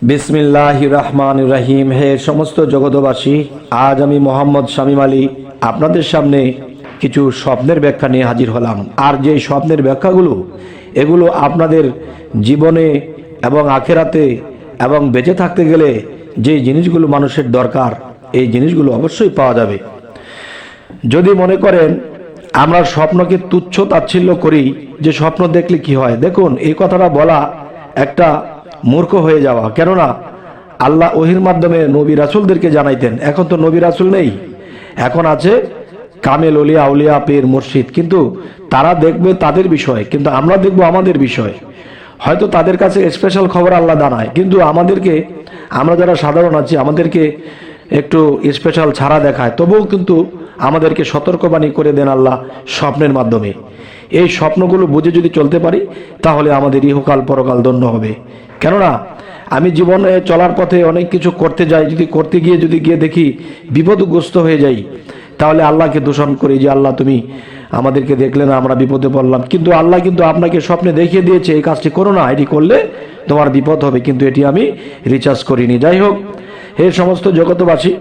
বিসমিল্লাহির রহমানির রহিম। হে সমস্ত জগতবাসী, আজ আমি মোহাম্মদ শামীম আলী আপনাদের সামনে কিছু স্বপ্নের ব্যাখ্যা নিয়ে হাজির হলাম। আর যে স্বপ্নের ব্যাখ্যাগুলো, এগুলো আপনাদের জীবনে এবং আখেরাতে এবং বেঁচে থাকতে গেলে যে জিনিসগুলো মানুষের দরকার, এই জিনিসগুলো অবশ্যই পাওয়া যাবে। যদি মনে করেন আমরা স্বপ্নকে তুচ্ছ তাচ্ছিল্য করি, যে স্বপ্ন দেখলে কি হয়, দেখুন এই কথাটা বলা একটা মূর্খ হয়ে যাওয়া। কেননা আল্লাহ ওহির মাধ্যমে নবী রাসূলদেরকে জানাইতেন। এখন তো নবী রাসূল নেই, এখন আছে কামেল ওলিয়া, আউলিয়া, পীর, মুর্শিদ। কিন্তু তারা দেখবে তাদের বিষয়, কিন্তু আমরা দেখব আমাদের বিষয়। হয়তো তাদের কাছে স্পেশাল খবর আল্লাহ জানায়, কিন্তু আমাদেরকে, আমরা যারা সাধারণ আছি, আমাদেরকে একটু স্পেশাল ছাড়া দেখায়। তবুও কিন্তু আমাদেরকে সতর্কবাণী করে দেন আল্লাহ স্বপ্নের মাধ্যমে। এই স্বপ্নগুলো বুঝে যদি চলতে পারি, তাহলে আমাদের ইহকাল পরকাল ধন্য হবে। কেননা আমি জীবনে চলার পথে অনেক কিছু করতে যাই, যদি করতে গিয়ে দেখি বিপদগ্রস্ত হয়ে যাই, তাহলে আল্লাহকে দূষণ করি যে আল্লাহ তুমি আমাদেরকে দেখলে না, আমরা বিপদে পড়লাম। কিন্তু আল্লাহ কিন্তু আপনাকে স্বপ্নে দেখিয়ে দিয়েছে এই কাজটি করো না, এটি করলে তোমার বিপদ হবে, কিন্তু এটি আমি রিচার্জ করিনি। যাই হোক, হে সমস্ত জগতবাসী,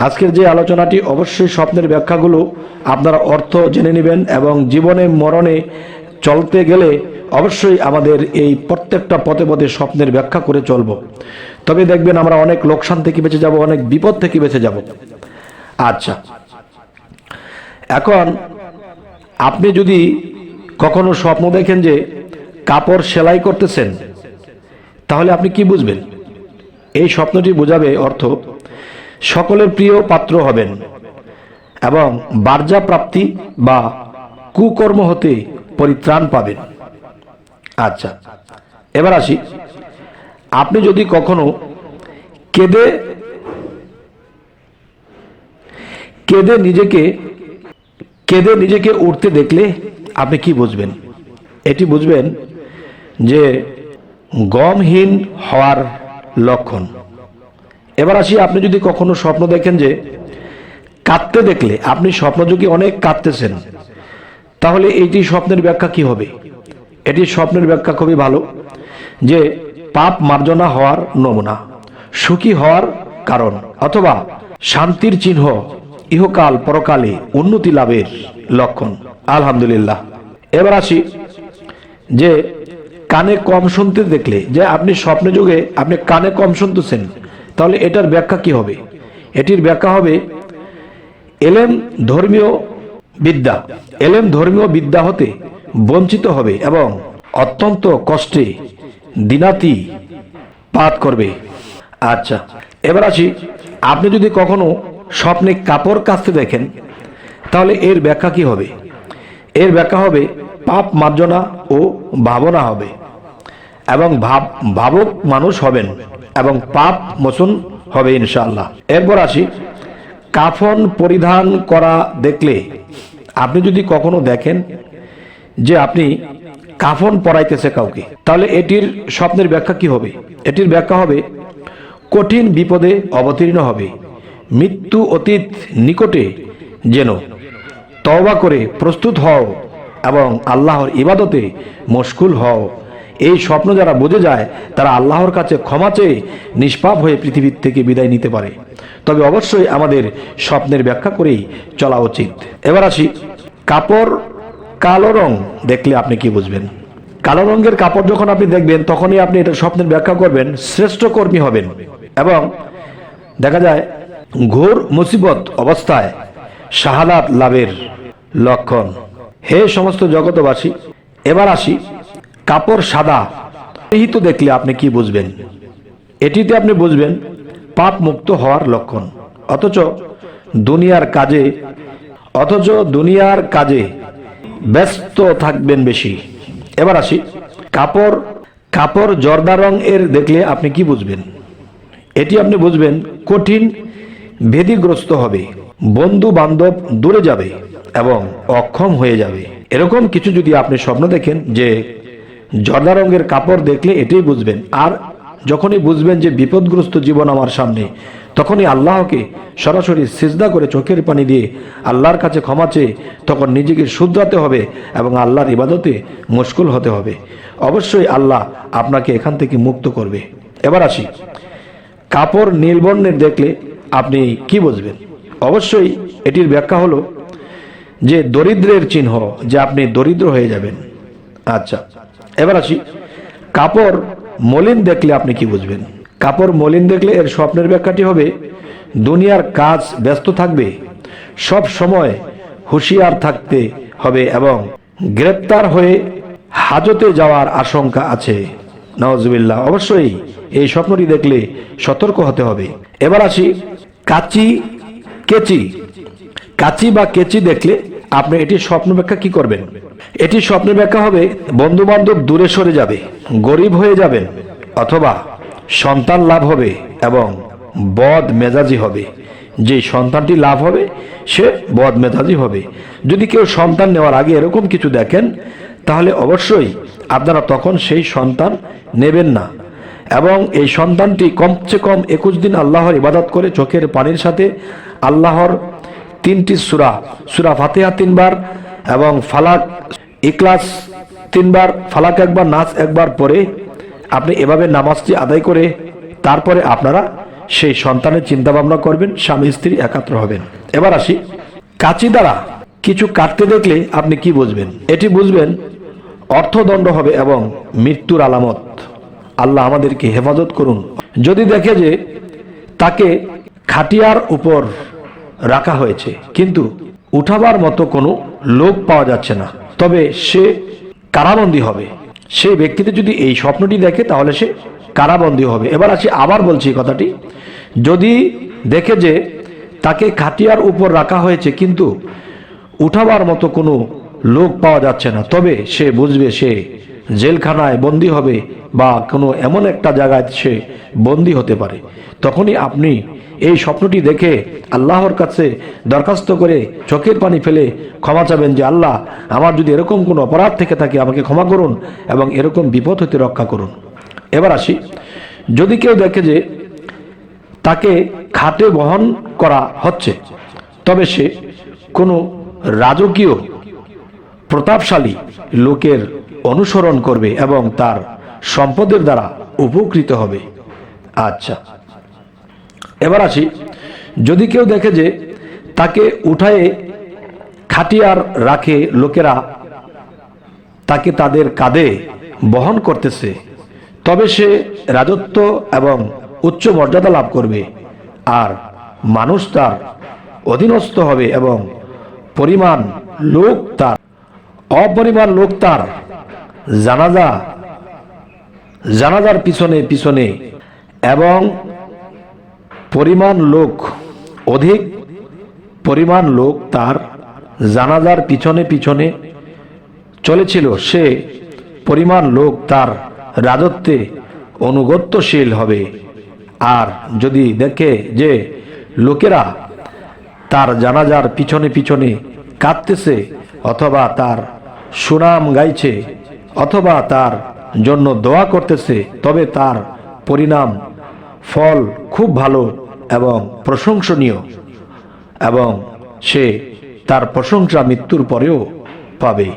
আজকের যে আলোচনাটি, অবশ্যই স্বপ্নের ব্যাখ্যাগুলো আপনারা অর্থ জেনে নেবেন এবং জীবনে মরণে চলতে গেলে অবশ্যই আমাদের এই প্রত্যেকটা পথে পথে স্বপ্নের ব্যাখ্যা করে চলব। তবে দেখবেন আমরা অনেক লোকসান থেকে বেঁচে যাব, অনেক বিপদ থেকে বেঁচে যাব। আচ্ছা, এখন আপনি যদি কখনো স্বপ্ন দেখেন যে কাপড় সেলাই করতেছেন, তাহলে আপনি কি বুঝবেন? এই স্বপ্নটি বোঝাবে অর্থ সকলের প্রিয় পাত্র হবেন এবং বার্জা প্রাপ্তি বা কুকর্ম হতে পরিত্রাণ পাবেন। আচ্ছা, এবার আসি, আপনি যদি কখনো কেঁদে নিজেকে উঠতে দেখলে আপনি কি বুঝবেন? এটি বুঝবেন যে গমহীন হওয়ার লক্ষণ। এবার আসি, আপনি যদি কখনো স্বপ্ন দেখেন যে কাঁদতে দেখলে, আপনি স্বপ্নযোগী অনেক কাঁদতেছেন, তাহলে এইটি স্বপ্নের ব্যাখ্যা কি হবে? এটি স্বপ্নের ব্যাখ্যা খুবই ভালো, যে পাপ মার্জনা হওয়ার নমুনা, সুখী হওয়ার কারণ, অথবা শান্তির চিহ্ন, ইহকাল পরকালে উন্নতি লাভের লক্ষণ। আলহামদুলিল্লাহ। এবার আসি, যে কানে কম শুনতে দেখলে, যে আপনি স্বপ্নে যুগে আপনি কানে কম শুনতেছেন, তাহলে এটার ব্যাখ্যা কি হবে? এটির ব্যাখ্যা হবে এলেম ধর্মীয় বিদ্যা হতে বঞ্চিত হবে এবং অত্যন্ত কষ্টে দিনাতি পাত করবে। আচ্ছা, এবার আসি, আপনি যদি কখনো স্বপ্নে কাপড় কাচতে দেখেন, তাহলে এর ব্যাখ্যা কি হবে? এর ব্যাখ্যা হবে পাপ মার্জনা ও ভাবনা হবে এবং ভাবক মানুষ হবেন এবং পাপ মোচন হবে ইনশাআল্লাহ। এরপর আসি, কাফন পরিধান করা দেখলে, আপনি যদি কখনো দেখেন যে আপনি কাফন পরাইতেছে কাউকে, তাহলে এটির স্বপ্নের ব্যাখ্যা কি হবে? এটির ব্যাখ্যা হবে কঠিন বিপদে অবতীর্ণ হবে, মৃত্যু অতীত নিকটে, যেন তওবা করে প্রস্তুত হও এবং আল্লাহর ইবাদতে মশগুল হও। এই স্বপ্ন যারা বুঝে যায়, তারা আল্লাহর কাছে ক্ষমা চেয়ে নিষ্পাপ হয়ে পৃথিবীর থেকে বিদায় নিতে পারে। তবে অবশ্যই আমাদের স্বপ্নের ব্যাখ্যা করেই চলা উচিত। এবার আসি, কাপড় কালো রং দেখলে আপনি কি বুঝবেন? কালো রঙের কাপড় যখন আপনি দেখবেন, তখনই আপনি এটা স্বপ্নের ব্যাখ্যা করবেন শ্রেষ্ঠ কর্মী হবেন এবং দেখা যায় ঘোর মুসিবত অবস্থায় শাহাদাত লাভের লক্ষণ। হে সমস্ত জগতবাসী, এবার আসি, কাপড় সাদা বিহিত দেখলে আপনি কি বুঝবেন? এটিতে আপনি বুঝবেন পাপ মুক্ত হওয়ার লক্ষণ, অথচ দুনিয়ার কাজে ব্যস্ত থাকবেন বেশি। এবার আসি, কাপড় জর্দা রং এর দেখলে আপনি কি বুঝবেন? এটি আপনি বুঝবেন কঠিন ভেদিগ্রস্ত হবে, বন্ধু বান্ধব দূরে যাবে এবং অক্ষম হয়ে যাবে। এরকম কিছু যদি আপনি স্বপ্ন দেখেন যে জর্দা রঙের কাপড় দেখলে, এটাই বুঝবেন। আর যখনই বুঝবেন যে বিপদগ্রস্ত জীবন আমার সামনে, তখনই আল্লাহকে সরাসরি সিজদা করে চোখের পানি দিয়ে আল্লাহর কাছে ক্ষমা চেয়ে তখন নিজেকে শুধরাতে হবে এবং আল্লাহর ইবাদতে মশগুল হতে হবে। অবশ্যই আল্লাহ আপনাকে এখান থেকে মুক্ত করবে এবার আসি, কাপড় নীল বর্ণের দেখলে আপনি কি বুঝবেন? অবশ্যই এটির ব্যাখ্যা হলো যে দরিদ্রের চিহ্ন, যে আপনি দরিদ্র হয়ে যাবেন। আচ্ছা, এবার আসি, কাপড় মলিন দেখলে আপনি কি বুঝবেন? কাপড় মলিন দেখলে এর স্বপ্নের ব্যাখ্যাটি হবে দুনিয়ার কাজ ব্যস্ত থাকবে, সব সময় হুঁশিয়ার থাকতে হবে এবং গ্রেপ্তার হয়ে হাজতে যাওয়ার আশঙ্কা আছে। নাউজুবিল্লাহ। অবশ্যই এই স্বপ্নটি দেখলে সতর্ক হতে হবে। এবার আসি, কাচি বা কেচি দেখলে আপনি এটি স্বপ্ন ব্যাখ্যা কি করবেন? এটি স্বপ্নের ব্যাখ্যা হবে বন্ধু বান্ধব দূরে সরে যাবে, গরিব হয়ে যাবেন, অথবা সন্তান লাভ হবে এবং বদ মেজাজি হবে। যে সন্তানটি লাভ হবে সে বদ মেজাজি হবে। যদি কেউ সন্তান নেওয়ার আগে এরকম কিছু দেখেন, তাহলে অবশ্যই আপনারা তখন সেই সন্তান নেবেন না, এবং এই সন্তানটি কমসে কম 21 দিন আল্লাহর ইবাদত করে চোখের পানির সাথে আল্লাহর 3টি সূরা ফাতিহা 3 বার এবং ফালাক ইখলাস 3 বার, ফালাক একবার, নাস একবার পরে আপনি এভাবে নামাজটি আদায় করে তারপরে আপনারা সেই সন্তানের চিন্তা ভাবনা করবেন, স্বামী স্ত্রী একাত্র হবেন। এবার আসি, কাঁচি দ্বারা কিছু কাটতে দেখলে আপনি কি বুঝবেন? এটি বুঝবেন অর্থদণ্ড হবে এবং মৃত্যুর আলামত। আল্লাহ আমাদেরকে হেফাজত করুন। যদি দেখে যে তাকে খাটিয়ার উপর রাখা হয়েছে কিন্তু উঠাবার মতো কোনো লোক পাওয়া যাচ্ছে না, তবে সে কারাবন্দী হবে। সেই ব্যক্তিতে যদি এই স্বপ্নটি দেখে তাহলে সে কারাবন্দী হবে। এবার আসি, আবার বলছি কথাটি, যদি দেখে যে তাকে খাটিয়ার উপর রাখা হয়েছে কিন্তু উঠাবার মতো কোনো লোক পাওয়া যাচ্ছে না, তবে সে বুঝবে সে জেলখানায় বন্দী হবে বা কোনো এমন একটা জায়গায় সে বন্দী হতে পারে। তখনই আপনি এই স্বপ্নটি দেখে আল্লাহর কাছে দরখাস্ত করে চোখের পানি ফেলে ক্ষমা চাবেন যে আল্লাহ, আমার যদি এরকম কোনো অপরাধ থেকে থাকে আমাকে ক্ষমা করুন এবং এরকম বিপদ হতে রক্ষা করুন। এবার আসি, যদি কেউ দেখে যে তাকে খাটে বহন করা হচ্ছে, তবে সে কোনো রাজকীয় প্রতাপশালী লোকের অনুসরণ করবে এবং তার সম্পদের দ্বারা উপকৃত হবে। আচ্ছা, এবার আসি, যদি কেউ দেখে যে তাকে উঠায়ে খাটিয়ার রাখে লোকেরা তাকে তাদের কাঁধে বহন করতেছে, তবে সে রাজত্ব এবং উচ্চ মর্যাদা লাভ করবে আর মানুষ তার অধীনস্থ হবে এবং অপরিমাণ লোক তার জানাজার পিছনে পিছনে এবং অধিক পরিমাণ লোক তার জানাজার পিছনে পিছনে চলেছিল, সে পরিমাণ লোক তার রাজত্বে অনুগত্যশীল হবে। আর যদি দেখে যে লোকেরা তার জানাজার পিছনে পিছনে কাঁদতেছে অথবা তার সুনাম গাইছে অথবা তার জন্য দোয়া করতেছে, তবে তার ফল খুব ভালো এবং প্রশংসনীয়, এবং সে তার প্রশংসা মৃত্যুর পরেও পাবে।